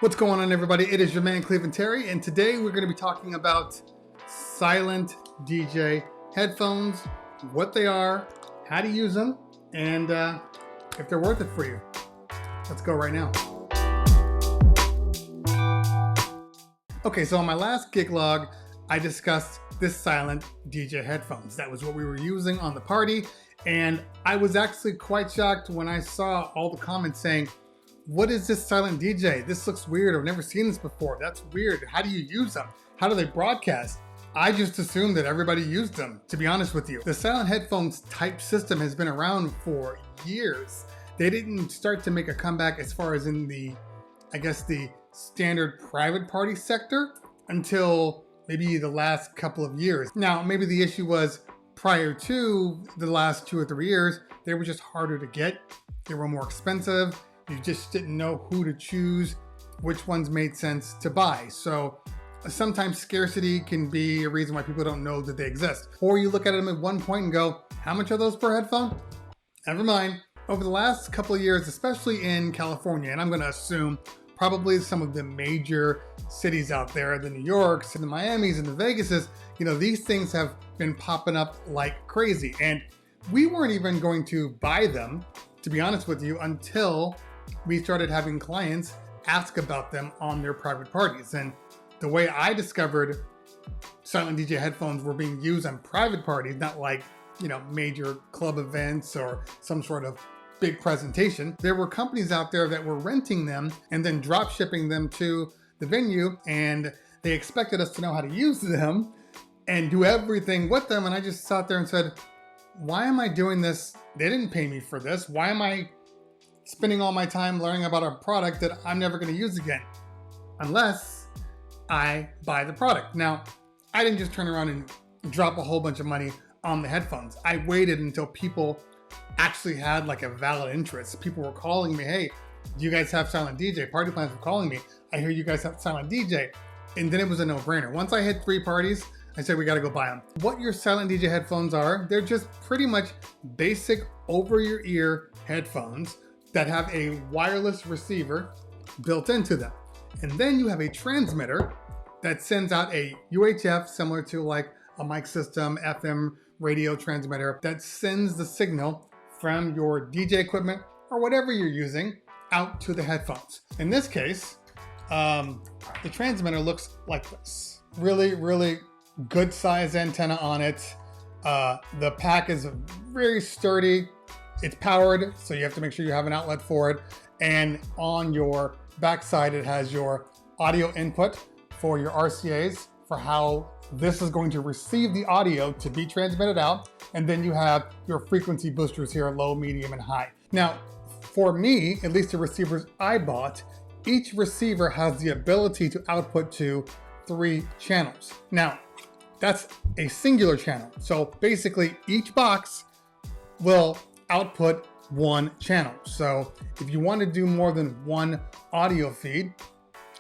What's going on, everybody? It is your man Cleveland Terry, and today we're going to be talking about silent DJ headphones, what they are, how to use them, and if they're worth it for you. Let's go right now. Okay, so on my last gig log, I discussed this silent DJ headphones. That was what we were using on the party, and I was actually quite shocked when I saw all the comments saying, "What is this silent DJ? This looks weird. I've never seen this before. That's weird. How do you use them? How do they broadcast?" I just assumed that everybody used them, to be honest with you. The silent headphones type system has been around for years. They didn't start to make a comeback as far as in the standard private party sector until maybe the last couple of years. Now, maybe the issue was prior to the last 2 or 3 years, they were just harder to get. They were more expensive. You just didn't know who to choose, which ones made sense to buy. So sometimes scarcity can be a reason why people don't know that they exist. Or you look at them at one point and go, how much are those per headphone? Never mind. Over the last couple of years, especially in California, and I'm going to assume probably some of the major cities out there, the New Yorks and the Miamis and the Vegases, these things have been popping up like crazy. And we weren't even going to buy them, to be honest with you, until we started having clients ask about them on their private parties. And the way I discovered silent DJ headphones were being used on private parties, not like, major club events or some sort of big presentation. There were companies out there that were renting them and then drop shipping them to the venue, and they expected us to know how to use them and do everything with them. And I just sat there and said, why am I doing this? They didn't pay me for this. Why am I spending all my time learning about a product that I'm never going to use again unless I buy the product? Now, I didn't just turn around and drop a whole bunch of money on the headphones. I waited until people actually had like a valid interest. People were calling me, hey, do you guys have silent DJ? Party plans were calling me. I hear you guys have silent DJ. And then it was a no-brainer. Once I hit 3 parties, I said, we got to go buy them. What your silent DJ headphones are, they're just pretty much basic over-your-ear headphones that have a wireless receiver built into them. And then you have a transmitter that sends out a UHF, similar to like a mic system, FM radio transmitter, that sends the signal from your DJ equipment or whatever you're using out to the headphones. In this case, the transmitter looks like this. Really, really good size antenna on it. The pack is very sturdy. It's powered, so you have to make sure you have an outlet for it. And on your backside, it has your audio input for your RCAs for how this is going to receive the audio to be transmitted out. And then you have your frequency boosters here, low, medium, and high. Now, for me, at least the receivers I bought, each receiver has the ability to output to 3 channels. Now, that's a singular channel. So basically, each box will output 1 channel. So if you want to do more than 1 audio feed,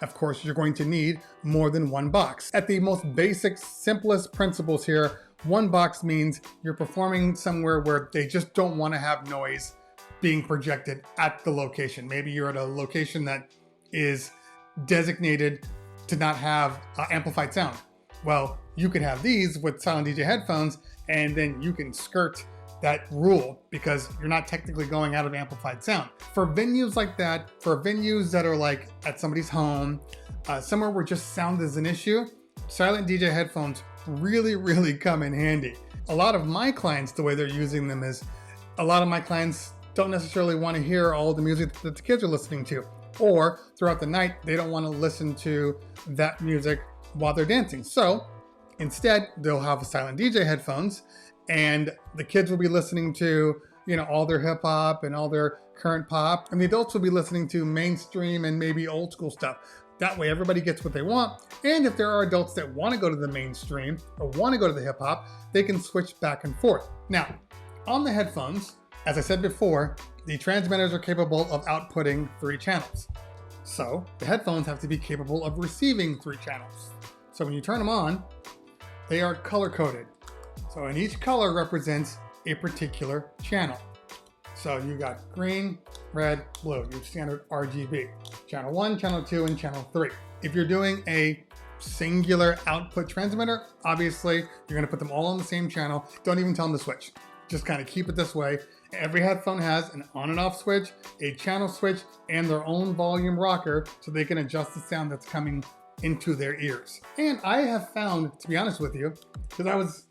of course, you're going to need more than 1 box. At the most basic, simplest principles here, 1 box means you're performing somewhere where they just don't want to have noise being projected at the location. Maybe you're at a location that is designated to not have amplified sound. Well, you can have these with silent DJ headphones, and then you can skirt that rule because you're not technically going out of amplified sound. For venues like that, for venues that are like at somebody's home, somewhere where just sound is an issue, silent DJ headphones really, really come in handy. A lot of my clients, the way they're using them is, a lot of my clients don't necessarily want to hear all the music that the kids are listening to, or throughout the night, they don't want to listen to that music while they're dancing. So instead, they'll have silent DJ headphones, and the kids will be listening to, all their hip hop and all their current pop, and the adults will be listening to mainstream and maybe old school stuff. That way everybody gets what they want. And if there are adults that want to go to the mainstream or want to go to the hip hop, they can switch back and forth. Now, on the headphones, as I said before, the transmitters are capable of outputting 3 channels. So the headphones have to be capable of receiving 3 channels. So when you turn them on, they are color coded. So and each color represents a particular channel. So you got green, red, blue, your standard RGB. channel 1, channel 2, and channel 3. If you're doing a singular output transmitter, obviously you're going to put them all on the same channel. Don't even tell them to switch. Just kind of keep it this way. Every headphone has an on and off switch, a channel switch, and their own volume rocker so they can adjust the sound that's coming into their ears. And I have found, to be honest with you, because I was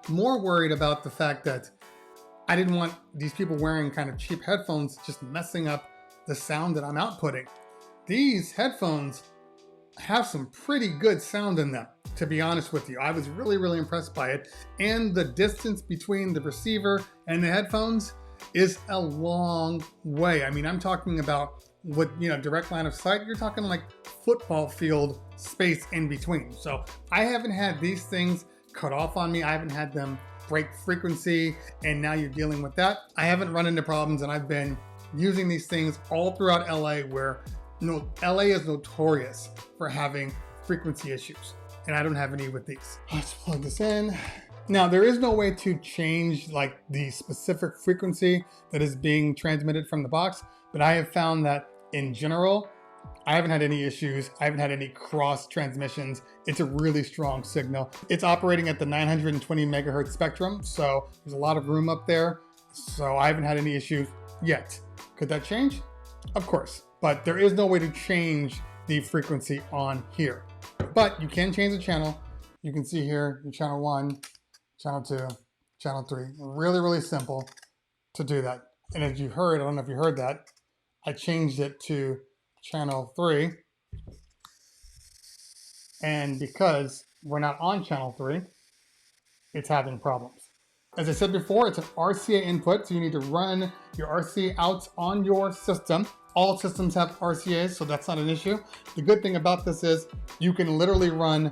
more worried about the fact that I didn't want these people wearing kind of cheap headphones just messing up the sound that I'm outputting. These headphones have some pretty good sound in them, to be honest with you. I was really impressed by it. And the distance between the receiver and the headphones is a long way. I mean, I'm talking about with, direct line of sight, you're talking like football field space in between. So I haven't had these things cut off on me. I haven't had them break frequency, and now you're dealing with that. I haven't run into problems, and I've been using these things all throughout LA, where LA is notorious for having frequency issues, and I don't have any with these. Let's plug this in. Now, there is no way to change like the specific frequency that is being transmitted from the box, but I have found that in general, I haven't had any issues. I haven't had any cross transmissions. It's a really strong signal. It's operating at the 920 megahertz spectrum, so there's a lot of room up there. So I haven't had any issues yet. Could that change? Of course, but there is no way to change the frequency on here. But you can change the channel. You can see here your channel 1, channel 2, channel 3. Really simple to do that. And as you heard, I don't know if you heard that, I changed it to channel 3. And because we're not on channel 3, it's having problems. As I said before, it's an RCA input, so you need to run your RCA outs on your system. All systems have RCAs, so that's not an issue. The good thing about this is you can literally run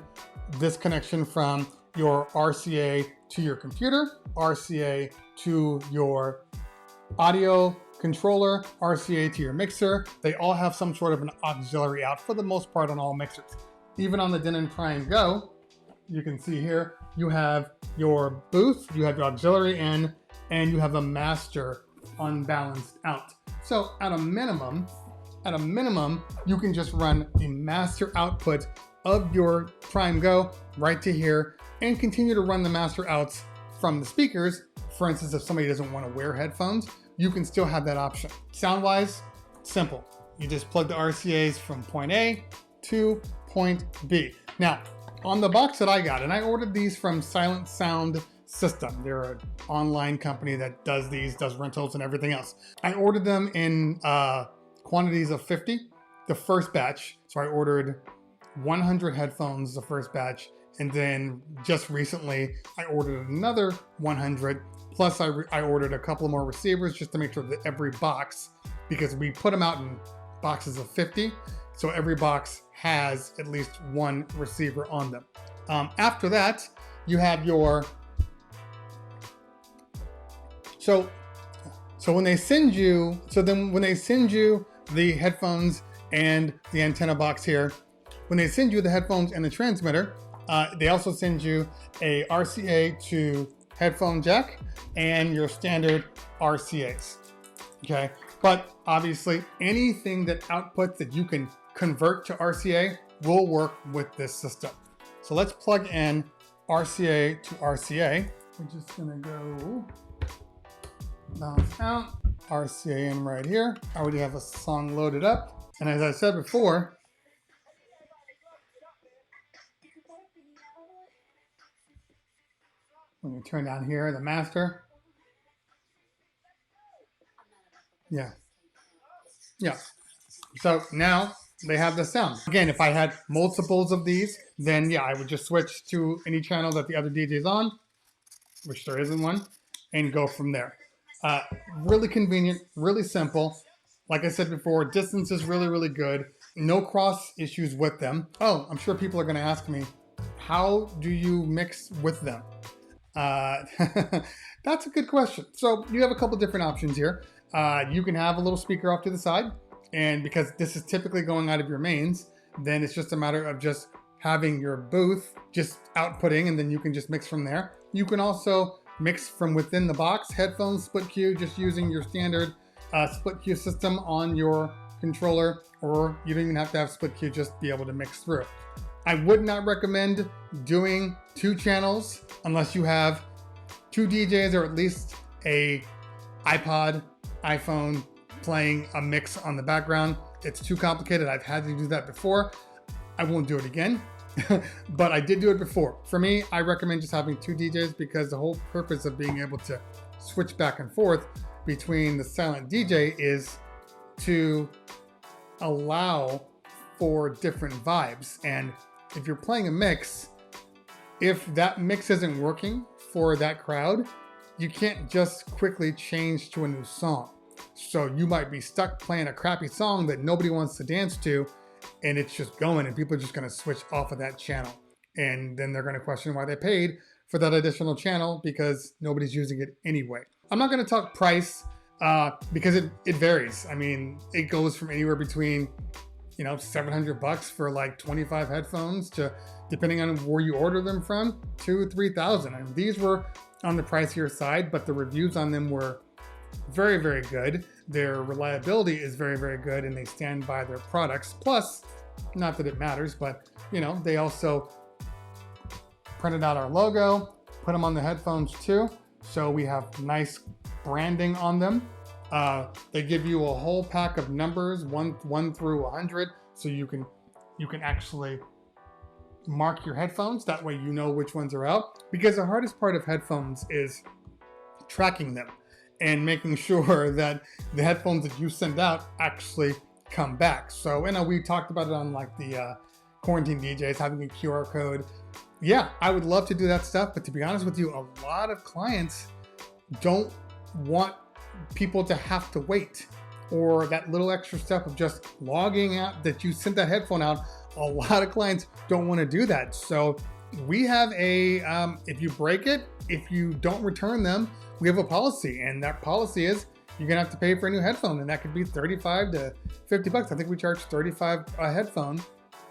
this connection from your RCA to your computer, RCA to your audio controller, RCA to your mixer. They all have some sort of an auxiliary out for the most part on all mixers. Even on the Denon Prime Go, you can see here, you have your booth, you have your auxiliary in, and you have a master unbalanced out. So at a minimum, you can just run the master output of your Prime Go right to here and continue to run the master outs from the speakers. For instance, if somebody doesn't want to wear headphones, you can still have that option. Sound-wise, simple. You just plug the RCAs from point A to point B. Now, on the box that I got, and I ordered these from Silent Sound System. They're an online company that does rentals and everything else. I ordered them in quantities of 50, the first batch. So I ordered 100 headphones, the first batch. And then just recently, I ordered another 100. Plus I ordered a couple more receivers just to make sure that every box, because we put them out in boxes of 50. So every box has at least one receiver on them. After that, you have your, so when they send you, when they send you the headphones and the antenna box here, when they send you the headphones and the transmitter, they also send you a RCA to headphone jack and your standard RCAs, okay? But obviously anything that outputs that you can convert to RCA will work with this system. So let's plug in RCA to RCA. We're just gonna go bounce out, RCA in right here. I already have a song loaded up. And as I said before, when you turn down here, the master. Yeah. So now they have the sound. Again, if I had multiples of these, then yeah, I would just switch to any channel that the other DJ is on, which there isn't one, and go from there. Really convenient, really simple. Like I said before, distance is really good. No cross issues with them. Oh, I'm sure people are going to ask me, how do you mix with them? That's a good question. So you have a couple different options here. You can have a little speaker off to the side, and because this is typically going out of your mains, then it's just a matter of just having your booth just outputting, and then you can just mix from there. You can also mix from within the box, headphones, split Q, just using your standard split Q system on your controller or you don't even have to have split queue, just be able to mix through. I would not recommend doing 2 channels unless you have 2 DJs or at least a iPod, iPhone playing a mix on the background. It's too complicated. I've had to do that before. I won't do it again, but I did do it before. For me, I recommend just having 2 DJs because the whole purpose of being able to switch back and forth between the silent DJ is to allow for different vibes. And if you're playing a mix, if that mix isn't working for that crowd, you can't just quickly change to a new song. So you might be stuck playing a crappy song that nobody wants to dance to, and it's just going, and people are just going to switch off of that channel. And then they're going to question why they paid for that additional channel because nobody's using it anyway. I'm not going to talk price because it varies. I mean, it goes from anywhere between, $700 for like 25 headphones to, depending on where you order them from, $2,000 to $3,000. And these were on the pricier side, but the reviews on them were very, very good. Their reliability is very, very good, and they stand by their products. Plus, not that it matters, but they also printed out our logo, put them on the headphones too. So we have nice branding on them. They give you a whole pack of numbers, one through 100, so you can actually mark your headphones. That way you know which ones are out. Because the hardest part of headphones is tracking them and making sure that the headphones that you send out actually come back. So, we talked about it on like the quarantine DJs, having a QR code. Yeah, I would love to do that stuff, but to be honest with you, a lot of clients don't want people to have to wait, or that little extra step of just logging out that you sent that headphone out. A lot of clients don't want to do that. So we have a, if you break it, if you don't return them, we have a policy, and that policy is you're gonna have to pay for a new headphone, and that could be $35 to $50. I think we charge $35 a headphone.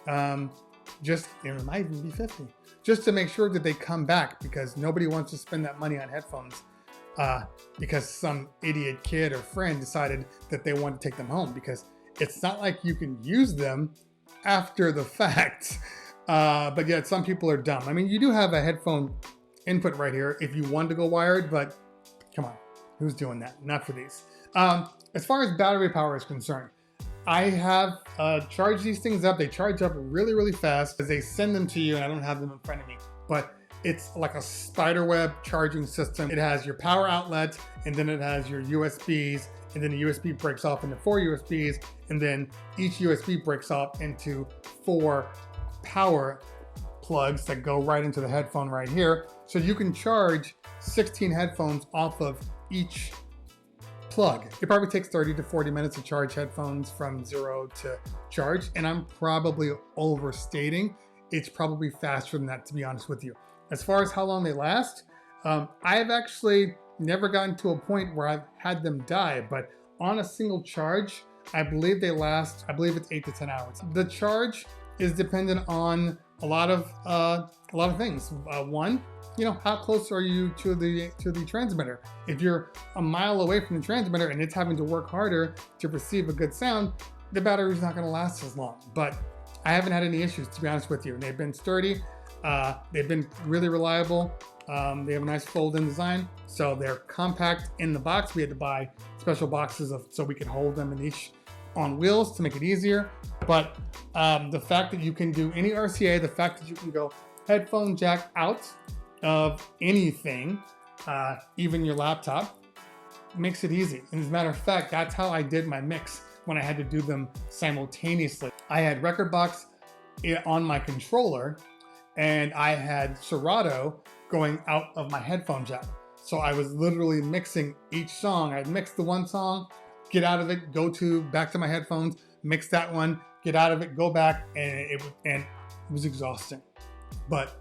It might even be $50, just to make sure that they come back, because nobody wants to spend that money on headphones because some idiot kid or friend decided that they want to take them home, because it's not like you can use them after the fact. But yet some people are dumb. I mean, you do have a headphone input right here if you want to go wired, but come on, who's doing that? Not for these. As far as battery power is concerned, I have charged these things up. They charge up really, really fast as they send them to you, and I don't have them in front of me, but it's like a spiderweb charging system. It has your power outlet, and then it has your USBs, and then the USB breaks off into 4 USBs, and then each USB breaks off into 4 power plugs that go right into the headphone right here. So you can charge 16 headphones off of each plug. It probably takes 30 to 40 minutes to charge headphones from 0 to charge, and I'm probably overstating. It's probably faster than that, to be honest with you. As far as how long they last, I've actually never gotten to a point where I've had them die, but on a single charge, I believe they last, it's 8 to 10 hours. The charge is dependent on a lot of things. One, how close are you to the transmitter? If you're a mile away from the transmitter and it's having to work harder to receive a good sound, the battery's not going to last as long. But I haven't had any issues, to be honest with you. They've been sturdy. They've been really reliable. They have a nice fold-in design, so they're compact in the box. We had to buy special boxes so we could hold them in each on wheels to make it easier. But the fact that you can do any RCA, the fact that you can go headphone jack out of anything, even your laptop, makes it easy. And as a matter of fact, that's how I did my mix when I had to do them simultaneously. I had rekordbox on my controller, and I had Serato going out of my headphone jack. So I was literally mixing each song. I'd mix the one song, get out of it, back to my headphones, mix that one, get out of it, go back, and it was exhausting. But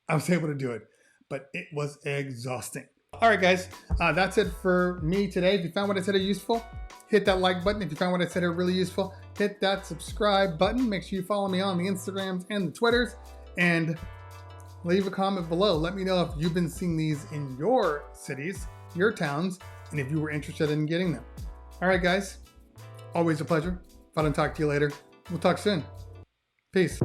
I was able to do it, but it was exhausting. All right, guys, that's it for me today. If you found what I said useful, hit that like button. If you found what I said really useful, hit that subscribe button. Make sure you follow me on the Instagrams and the Twitters, and leave a comment below. Let me know if you've been seeing these in your cities, your towns, and if you were interested in getting them. All right, guys, always a pleasure. If I don't talk to you later, we'll talk soon. Peace.